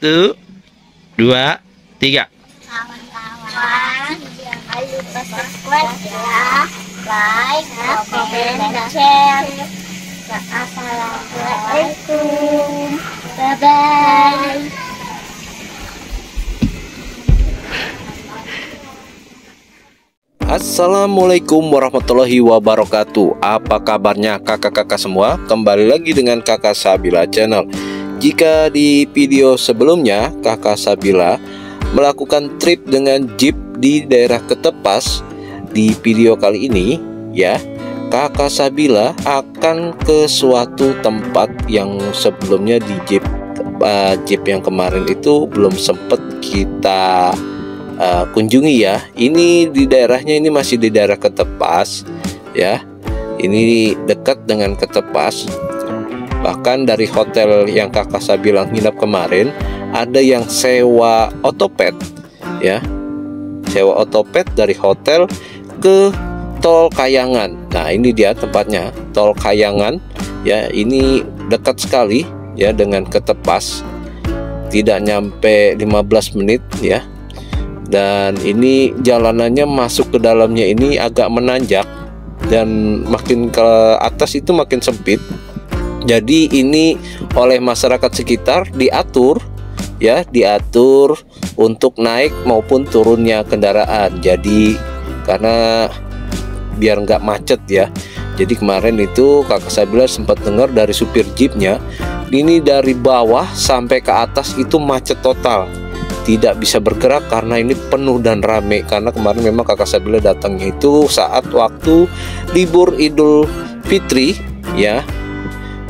1, 2, 3. Kawan-kawan, jangan lupa subscribe ya, like, komen, dan share. Assalamualaikum, bye-bye. Assalamualaikum warahmatullahi wabarakatuh. Apa kabarnya kakak-kakak semua? Kembali lagi dengan Kakak Sabila Channel. Jika di video sebelumnya Kakak Sabila melakukan trip dengan jeep di daerah Ketepas, di video kali ini ya Kakak Sabila akan ke suatu tempat yang sebelumnya di jeep yang kemarin itu belum sempat kita kunjungi ya. Ini di daerahnya ini masih di daerah Ketepas ya. Ini dekat dengan Ketepas. Bahkan dari hotel yang Kakak Sabila nginap kemarin ada yang sewa otopet ya. Sewa otopet dari hotel ke Tol Kayangan. Nah, ini dia tempatnya, Tol Kayangan ya. Ini dekat sekali ya dengan Ketepas. Tidak nyampe 15 menit ya. Dan ini jalanannya masuk ke dalamnya ini agak menanjak dan makin ke atas itu makin sempit. Jadi ini oleh masyarakat sekitar diatur ya, diatur untuk naik maupun turunnya kendaraan. Jadi karena biar nggak macet ya. Jadi kemarin itu Kakak Sabila sempat dengar dari supir jeepnya, ini dari bawah sampai ke atas itu macet total. Tidak bisa bergerak karena ini penuh dan rame. Karena kemarin memang Kakak Sabila datangnya itu saat waktu libur Idul Fitri ya.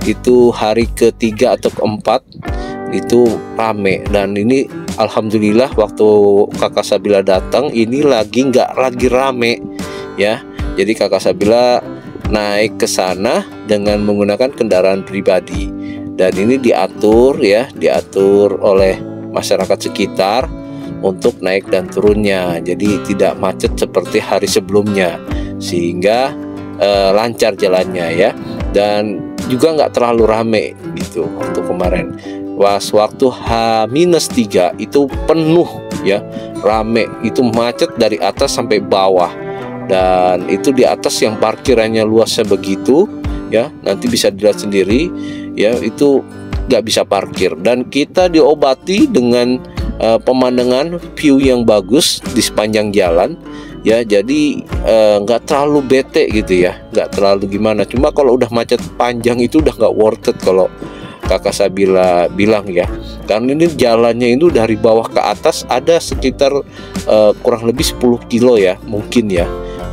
Itu hari ketiga atau keempat itu rame. Dan ini alhamdulillah waktu Kakak Sabila datang ini nggak lagi rame ya. Jadi Kakak Sabila naik ke sana dengan menggunakan kendaraan pribadi. Dan ini diatur ya, diatur oleh masyarakat sekitar untuk naik dan turunnya. Jadi tidak macet seperti hari sebelumnya, sehingga lancar jalannya ya. Dan juga nggak terlalu rame gitu waktu kemarin. Waktu H-3 itu penuh ya, rame, itu macet dari atas sampai bawah. Dan itu di atas yang parkirannya luasnya begitu ya, nanti bisa dilihat sendiri ya, itu nggak bisa parkir. Dan kita diobati dengan pemandangan view yang bagus di sepanjang jalan ya. Jadi nggak terlalu bete gitu ya, nggak terlalu gimana. Cuma kalau udah macet panjang itu udah nggak worth it kalau Kakak Sabila bilang ya. Karena ini jalannya itu dari bawah ke atas ada sekitar kurang lebih 10 kilo ya mungkin ya.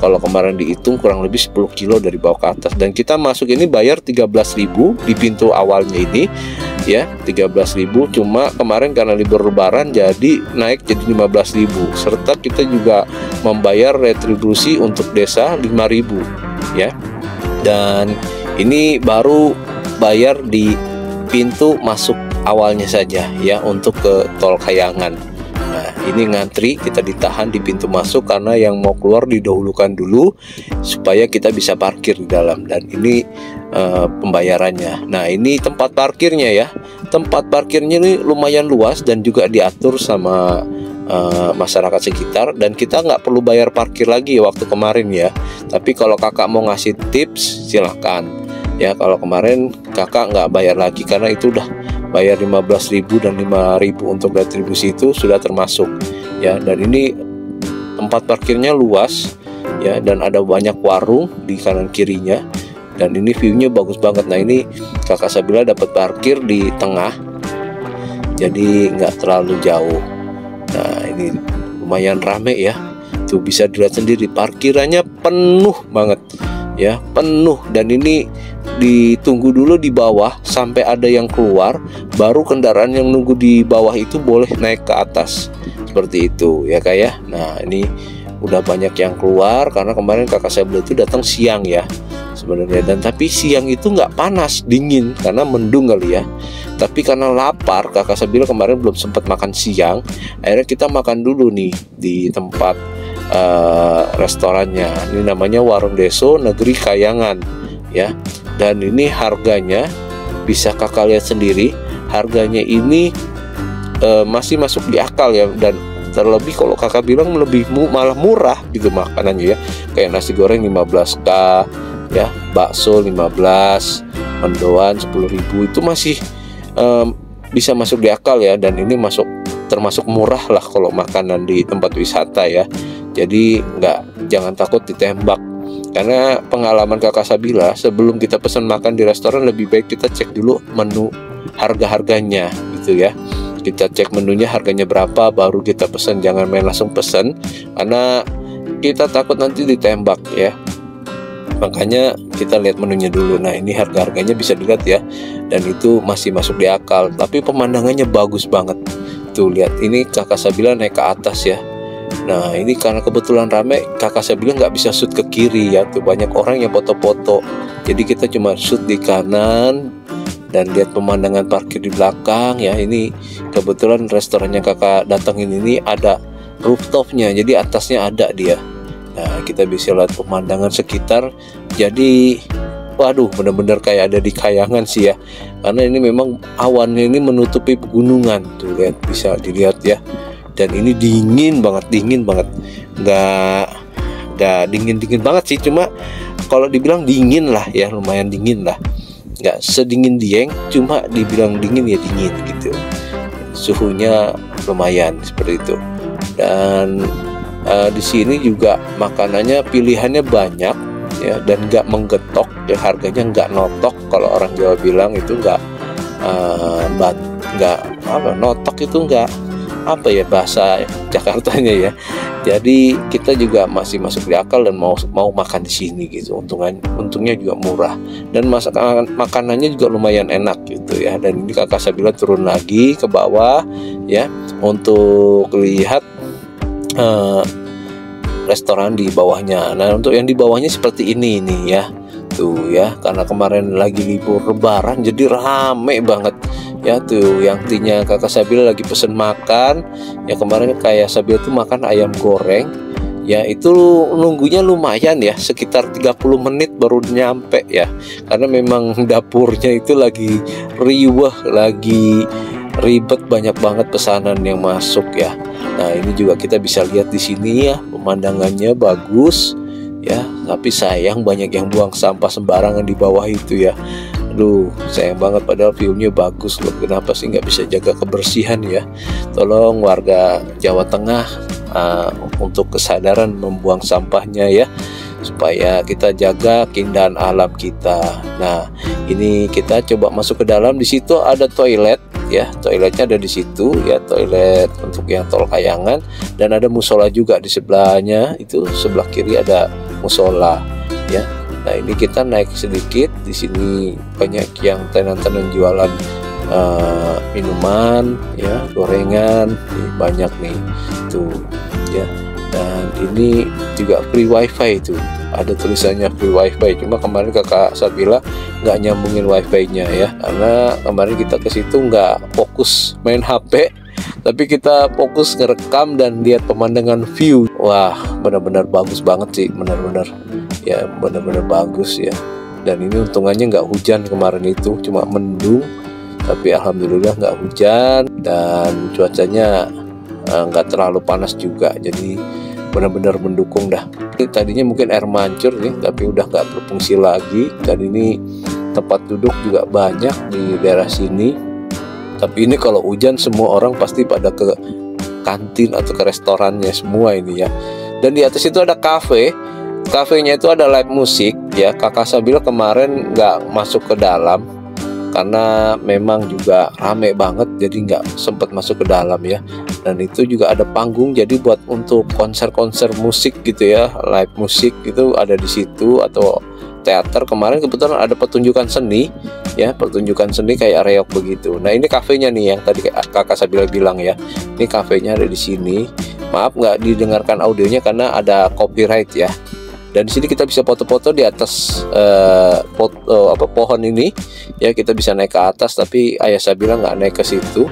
Kalau kemarin dihitung kurang lebih 10 kilo dari bawah ke atas. Dan kita masuk ini bayar 13.000 di pintu awalnya ini ya, 13.000. Cuma kemarin karena libur lebaran jadi naik jadi 15.000. Serta kita juga membayar retribusi untuk desa 5.000 ya. Dan ini baru bayar di pintu masuk awalnya saja ya, untuk ke Tol Kayangan. Nah, ini ngantri, kita ditahan di pintu masuk karena yang mau keluar didahulukan dulu supaya kita bisa parkir di dalam. Dan ini pembayarannya. Nah, ini tempat parkirnya ya. Tempat parkirnya ini lumayan luas dan juga diatur sama masyarakat sekitar. Dan kita nggak perlu bayar parkir lagi waktu kemarin ya. Tapi kalau kakak mau ngasih tips silahkan ya. Kalau kemarin kakak nggak bayar lagi karena itu udah bayar 15.000 dan 5.000 untuk retribusi itu sudah termasuk ya. Dan ini tempat parkirnya luas ya, dan ada banyak warung di kanan kirinya. Dan ini view-nya bagus banget. Nah, ini Kakak Sabila dapat parkir di tengah, jadi nggak terlalu jauh. Nah, ini lumayan rame ya, tuh bisa dilihat sendiri parkirannya penuh banget ya, penuh. Dan ini ditunggu dulu di bawah sampai ada yang keluar, baru kendaraan yang nunggu di bawah itu boleh naik ke atas seperti itu ya kak ya. Nah, ini udah banyak yang keluar karena kemarin Kakak Sabila itu datang siang ya sebenarnya. Dan tapi siang itu nggak panas, dingin karena mendung kali ya. Tapi karena lapar, Kakak Sabila kemarin belum sempat makan siang. Akhirnya kita makan dulu nih di tempat restorannya. Ini namanya Warung Deso Negeri Kayangan ya. Dan ini harganya bisa kakak lihat sendiri. Harganya ini masih masuk di akal ya. Dan terlebih kalau kakak bilang malah murah gitu makanannya ya, kayak nasi goreng 15.000 ya, bakso 15, mendoan 10.000, itu masih bisa masuk di akal ya. Dan ini termasuk murah lah kalau makanan di tempat wisata ya. Jadi jangan takut ditembak. Karena pengalaman kakak Sabila, sebelum kita pesan makan di restoran lebih baik kita cek dulu menu harga-harganya gitu ya. Kita cek menunya harganya berapa baru kita pesan, jangan main langsung pesan karena kita takut nanti ditembak ya. Makanya kita lihat menunya dulu. Nah, ini harga-harganya bisa dilihat ya, dan itu masih masuk di akal. Tapi pemandangannya bagus banget. Tuh lihat, ini kakak Sabila naik ke atas ya. Nah, ini karena kebetulan rame, kakak Sabila nggak bisa shoot ke kiri ya. Tuh banyak orang yang foto-foto. Jadi kita cuma shoot di kanan dan lihat pemandangan parkir di belakang ya. Ini kebetulan restorannya kakak datangin ini ada rooftopnya, jadi atasnya ada dia. Nah, kita bisa lihat pemandangan sekitar. Jadi waduh, benar-benar kayak ada di kayangan sih ya. Karena ini memang awannya ini menutupi pegunungan. Tuh lihat, bisa dilihat ya. Dan ini dingin banget. Nggak dingin banget sih, cuma kalau dibilang dingin lah ya, lumayan dingin lah. Nggak sedingin Dieng, cuma dibilang dingin ya dingin gitu. Suhunya lumayan seperti itu. Dan di sini juga makanannya pilihannya banyak ya, dan nggak menggetok ya, harganya nggak notok. Kalau orang Jawa bilang itu nggak notok, itu nggak apa ya bahasa Jakartanya ya. Jadi kita juga masih masuk di akal dan mau makan di sini gitu. Untungnya juga murah dan makanannya juga lumayan enak gitu ya. Dan ini kakak Sabila turun lagi ke bawah ya untuk lihat restoran di bawahnya. Nah, untuk yang di bawahnya seperti ini ya. Tuh ya, karena kemarin lagi libur lebaran jadi rame banget ya. Tuh yang intinya kakak Sabila lagi pesen makan ya. Kemarin kayak Sabila tuh makan ayam goreng ya, itu nunggunya lumayan ya, sekitar 30 menit baru nyampe ya. Karena memang dapurnya itu lagi riweh, lagi ribet, banyak banget pesanan yang masuk ya. Nah, ini juga kita bisa lihat di sini ya, pemandangannya bagus ya, tapi sayang banyak yang buang sampah sembarangan di bawah itu ya. Aduh, sayang banget, padahal view-nya bagus loh. Kenapa sih nggak bisa jaga kebersihan ya? Tolong warga Jawa Tengah untuk kesadaran membuang sampahnya ya, supaya kita jaga keindahan alam kita. Nah, ini kita coba masuk ke dalam. Di situ ada toilet ya, toiletnya ada di situ ya, toilet untuk yang tol Kayangan, dan ada musola juga di sebelahnya. Itu sebelah kiri ada musola ya. Nah, ini kita naik sedikit. Di sini banyak yang tenan-tenan jualan minuman ya, gorengan nih, banyak nih tuh ya. Dan ini juga free wifi, itu ada tulisannya free wifi. Cuma kemarin kakak Sabila nggak nyambungin wifi-nya ya, karena kemarin kita ke situ nggak fokus main HP, tapi kita fokus ngerekam dan lihat pemandangan view. Wah, benar-benar bagus banget sih, benar-benar ya, benar-benar bagus ya. Dan ini untungannya nggak hujan kemarin, itu cuma mendung, tapi alhamdulillah nggak hujan dan cuacanya nggak terlalu panas juga, jadi benar-benar mendukung dah. Ini tadinya mungkin air mancur nih, tapi udah nggak berfungsi lagi. Dan ini tempat duduk juga banyak di daerah sini. Tapi ini kalau hujan semua orang pasti pada ke kantin atau ke restorannya semua ini ya. Dan di atas itu ada kafe. Kafenya itu ada live musik ya. Kakak Sabila kemarin nggak masuk ke dalam karena memang juga rame banget, jadi nggak sempat masuk ke dalam ya. Dan itu juga ada panggung, jadi buat untuk konser-konser musik gitu ya, live musik itu ada di situ, atau teater. Kemarin kebetulan ada pertunjukan seni ya, pertunjukan seni kayak reok begitu. Nah, ini kafenya nih yang tadi kakak Sabila bilang ya. Ini kafenya ada di sini. Maaf nggak didengarkan audionya karena ada copyright ya. Dan di sini kita bisa foto-foto di atas pohon ini ya. Kita bisa naik ke atas, tapi ayah Sabila nggak naik ke situ.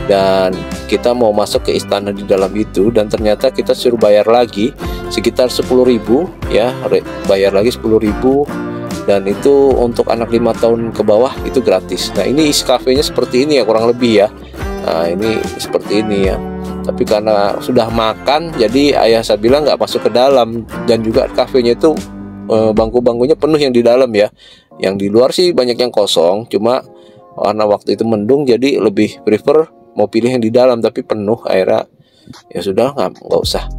Dan kita mau masuk ke istana di dalam itu, dan ternyata kita suruh bayar lagi sekitar 10.000 ya, bayar lagi 10.000. Dan itu untuk anak 5 tahun ke bawah itu gratis. Nah, ini isi kafenya seperti ini ya kurang lebih ya. Nah ini seperti ini ya. Tapi karena sudah makan, jadi ayah Sabila nggak masuk ke dalam. Dan juga kafenya itu bangku-bangkunya penuh yang di dalam ya. Yang di luar sih banyak yang kosong. Cuma karena waktu itu mendung, jadi lebih prefer mau pilih yang di dalam. Tapi penuh, akhirnya ya sudah nggak usah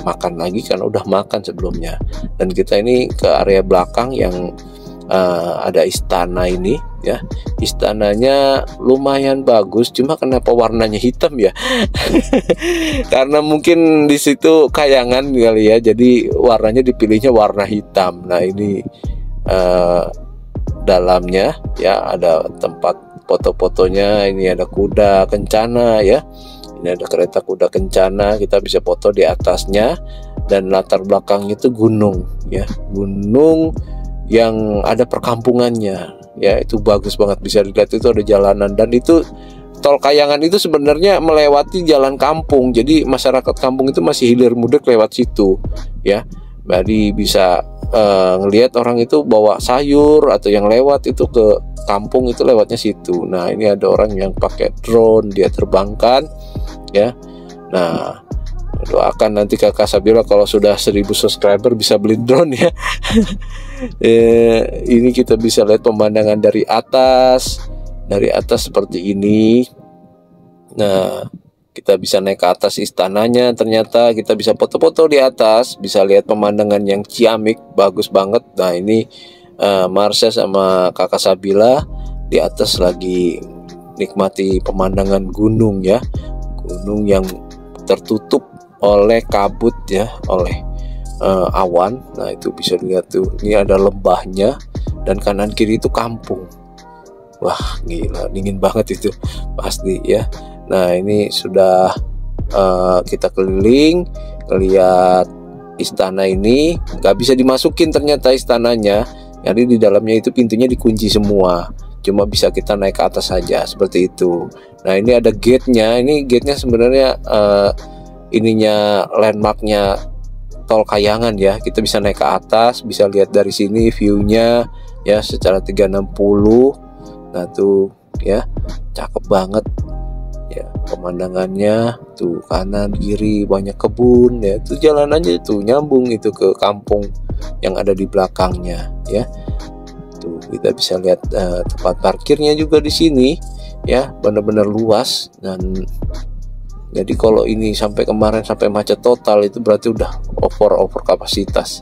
makan lagi karena udah makan sebelumnya. Dan kita ini ke area belakang yang ada istana ini ya. Istananya lumayan bagus, cuma kenapa warnanya hitam ya? Karena mungkin di situ kayangan kali ya, jadi warnanya dipilihnya warna hitam. Nah ini dalamnya ya ada tempat foto-fotonya. Ini ada kuda kencana ya. Ini ada kereta kuda kencana, kita bisa foto di atasnya. Dan latar belakangnya itu gunung ya, gunung yang ada perkampungannya ya. Itu bagus banget, bisa dilihat itu ada jalanan. Dan itu tol Kayangan itu sebenarnya melewati jalan kampung, jadi masyarakat kampung itu masih hilir mudik lewat situ ya. Jadi bisa ngelihat orang itu bawa sayur atau yang lewat itu ke kampung itu lewatnya situ. Nah ini ada orang yang pakai drone, dia terbangkan ya. Nah doakan nanti kakak Sabila kalau sudah 1000 subscriber bisa beli drone ya. Ini kita bisa lihat pemandangan dari atas seperti ini. Nah kita bisa naik ke atas istananya, ternyata kita bisa foto-foto di atas, bisa lihat pemandangan yang ciamik, bagus banget. Nah ini Marsha sama kakak Sabila di atas lagi nikmati pemandangan gunung ya, gunung yang tertutup oleh kabut ya, oleh awan. Nah itu bisa dilihat tuh, ini ada lembahnya dan kanan kiri itu kampung. Wah gila, dingin banget itu pasti ya. Nah ini sudah kita keliling, lihat istana ini. Nggak bisa dimasukin ternyata istananya, jadi di dalamnya itu pintunya dikunci semua, cuma bisa kita naik ke atas saja seperti itu. Nah ini ada gate-nya. Ini gate-nya sebenarnya ininya landmarknya tol Kayangan ya. Kita bisa naik ke atas, bisa lihat dari sini view-nya ya secara 360. Nah tuh ya, cakep banget ya pemandangannya. Tuh kanan kiri banyak kebun ya. Tuh jalanannya itu nyambung itu ke kampung yang ada di belakangnya ya. Tuh kita bisa lihat tempat parkirnya juga di sini ya, benar-benar luas. Dan jadi kalau ini sampai kemarin sampai macet total, itu berarti udah over kapasitas.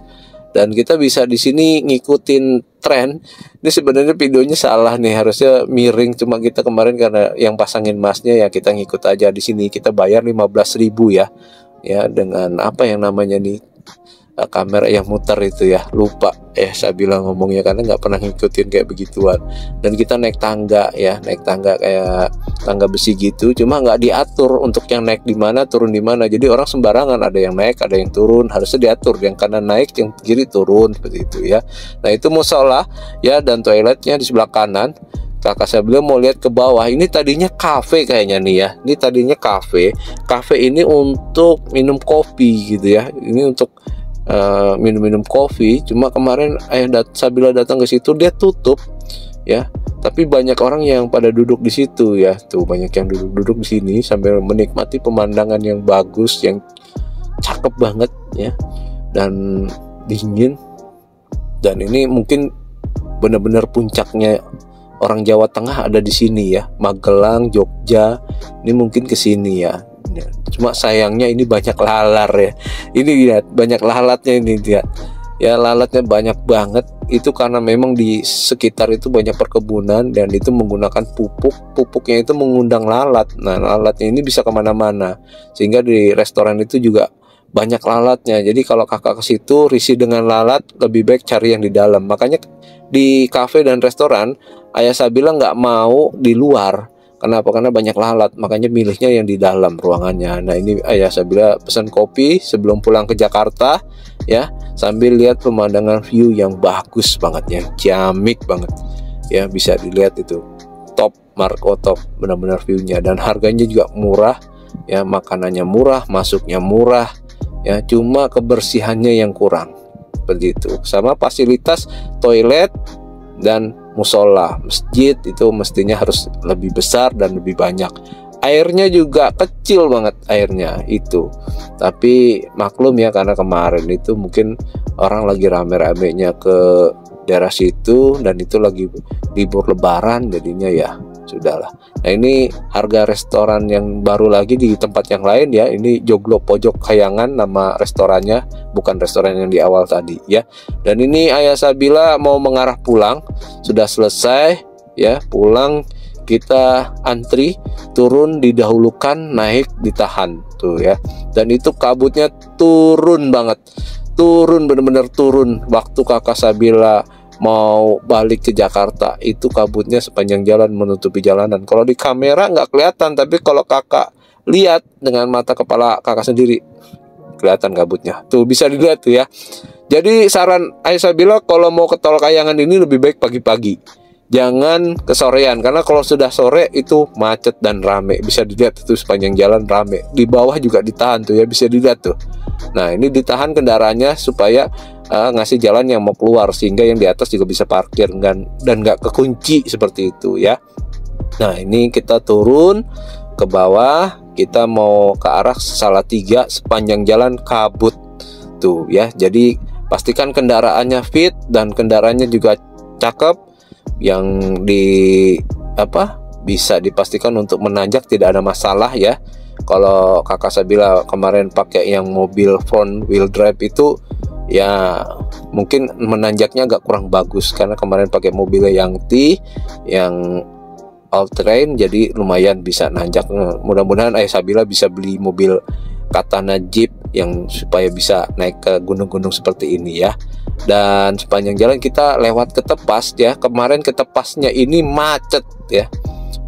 Dan kita bisa di sini ngikutin tren. Ini sebenarnya videonya salah nih, harusnya miring, cuma kita kemarin karena yang pasangin masnya ya kita ngikut aja. Di sini kita bayar 15.000 ya. Ya dengan apa yang namanya nih kamera yang muter itu ya, lupa saya bilang ngomongnya karena nggak pernah ngikutin kayak begituan. Dan kita naik tangga ya, naik tangga kayak tangga besi gitu, cuma nggak diatur untuk yang naik di mana turun di mana. Jadi orang sembarangan, ada yang naik ada yang turun, harusnya diatur yang kanan naik yang kiri turun seperti itu ya. Nah itu musola ya, dan toiletnya di sebelah kanan. Kakak Sabila mau lihat ke bawah, ini tadinya kafe kayaknya nih ya. Ini tadinya kafe ini untuk minum kopi gitu ya, ini untuk minum kopi. Cuma kemarin ayah Sabila datang ke situ, dia tutup ya. Tapi banyak orang yang pada duduk di situ ya. Tuh banyak yang duduk di sini sambil menikmati pemandangan yang bagus, yang cakep banget ya. Dan dingin. Dan ini mungkin benar-benar puncaknya orang Jawa Tengah ada di sini ya. Magelang, Jogja, ini mungkin ke sini ya. Cuma sayangnya ini banyak lalar ya. Ini lihat banyak lalatnya ini dia. Ya lalatnya banyak banget. Itu karena memang di sekitar itu banyak perkebunan dan itu menggunakan pupuk. Pupuknya itu mengundang lalat. Nah lalatnya ini bisa kemana-mana. Sehingga di restoran itu juga banyak lalatnya. Jadi kalau kakak ke situ risih dengan lalat, lebih baik cari yang di dalam. Makanya di kafe dan restoran ayah Sabila nggak mau di luar. Kenapa? Karena banyak lalat, makanya milihnya yang di dalam ruangannya. Nah ini ayah Sabila pesan kopi sebelum pulang ke Jakarta ya, sambil lihat pemandangan view yang bagus banget ya, ciamik banget ya, bisa dilihat itu top, Marco top, benar-benar viewnya. Dan harganya juga murah ya, makanannya murah, masuknya murah ya, cuma kebersihannya yang kurang seperti itu. Sama fasilitas toilet dan musola, masjid itu mestinya harus lebih besar dan lebih banyak. Airnya juga kecil banget airnya itu. Tapi maklum ya, karena kemarin itu mungkin orang lagi rame-ramenya ke daerah situ dan itu lagi libur lebaran, jadinya ya sudahlah. Nah, ini harga restoran yang baru lagi di tempat yang lain ya. Ini Joglo Pojok Kayangan nama restorannya, bukan restoran yang di awal tadi ya. Dan ini Ayah Sabila mau mengarah pulang, sudah selesai ya, pulang. Kita antri, turun didahulukan, naik ditahan tuh ya. Dan itu kabutnya turun banget, turun bener-bener turun. Waktu Kakak Sabila mau balik ke Jakarta itu kabutnya sepanjang jalan menutupi jalanan. Kalau di kamera nggak kelihatan, tapi kalau kakak lihat dengan mata kepala kakak sendiri kelihatan kabutnya. Tuh bisa dilihat tuh ya. Jadi saran Ayah Sabila kalau mau ke Tol Kayangan ini lebih baik pagi-pagi. Jangan kesorean, karena kalau sudah sore itu macet dan rame. Bisa dilihat itu sepanjang jalan rame. Di bawah juga ditahan tuh ya, bisa dilihat tuh. Nah, ini ditahan kendaraannya supaya ngasih jalan yang mau keluar, sehingga yang di atas juga bisa parkir dan nggak kekunci seperti itu ya. Nah, ini kita turun ke bawah, kita mau ke arah Salatiga, sepanjang jalan kabut tuh ya. Jadi pastikan kendaraannya fit dan kendaraannya juga cakep. Yang bisa dipastikan untuk menanjak tidak ada masalah ya. Kalau Kakak Sabila kemarin pakai yang mobil front wheel drive itu ya mungkin menanjaknya agak kurang bagus, karena kemarin pakai mobil yang all terrain, jadi lumayan bisa nanjak. Mudah-mudahan Ayah Sabila bisa beli mobil Katana Jeep yang supaya bisa naik ke gunung-gunung seperti ini ya. Dan sepanjang jalan kita lewat Ketepas ya. Kemarin Ketepasnya ini macet ya.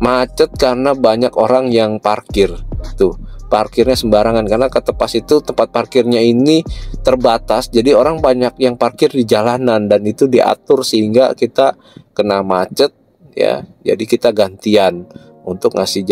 Macet karena banyak orang yang parkir. Tuh, parkirnya sembarangan, karena Ketepas itu tempat parkirnya ini terbatas. Jadi orang banyak yang parkir di jalanan dan itu diatur sehingga kita kena macet ya. Jadi kita gantian untuk ngasih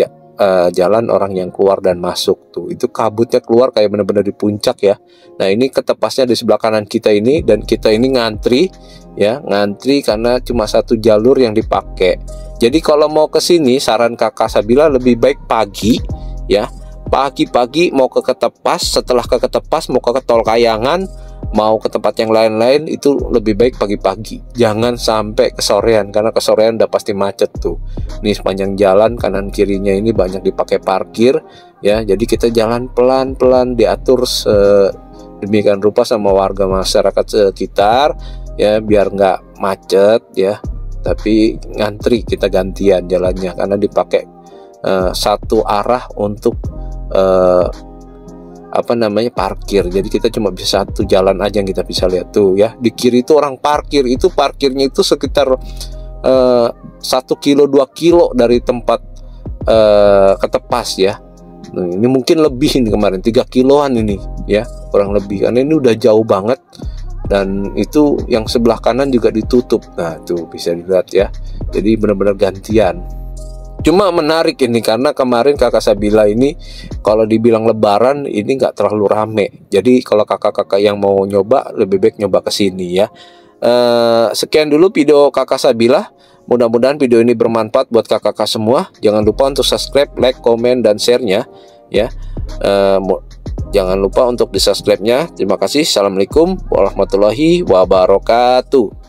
jalan orang yang keluar dan masuk tuh. Itu kabutnya keluar kayak benar-benar di puncak ya. Nah, ini Ketepasnya di sebelah kanan kita ini, dan kita ini ngantri ya, ngantri karena cuma satu jalur yang dipakai. Jadi kalau mau ke sini, saran Kakak Sabila lebih baik pagi ya. Pagi-pagi mau ke Ketepas, setelah ke Ketepas mau ke Tol Kayangan, mau ke tempat yang lain-lain, itu lebih baik pagi-pagi. Jangan sampai kesorean, karena kesorean udah pasti macet tuh. Ini sepanjang jalan kanan kirinya ini banyak dipakai parkir ya. Jadi kita jalan pelan-pelan, diatur sedemikian rupa sama warga masyarakat sekitar ya, biar nggak macet ya. Tapi ngantri, kita gantian jalannya karena dipakai satu arah untuk parkir. Jadi kita cuma bisa satu jalan aja yang kita bisa lihat tuh ya. Di kiri itu orang parkir, itu parkirnya itu sekitar 1 kilo 2 kilo dari tempat Ketepas ya. Nah, ini mungkin lebih, ini kemarin 3 kiloan ini ya, kurang lebih, karena ini udah jauh banget. Dan itu yang sebelah kanan juga ditutup. Nah, tuh bisa dilihat ya. Jadi benar-benar gantian. Cuma menarik ini karena kemarin Kakak Sabila ini kalau dibilang lebaran ini nggak terlalu rame. Jadi kalau kakak-kakak yang mau nyoba lebih baik nyoba ke sini ya. Sekian dulu video Kakak Sabila. Mudah-mudahan video ini bermanfaat buat kakak-kakak semua. Jangan lupa untuk subscribe, like, komen, dan share-nya ya. Jangan lupa untuk di subscribe-nya. Terima kasih. Assalamualaikum warahmatullahi wabarakatuh.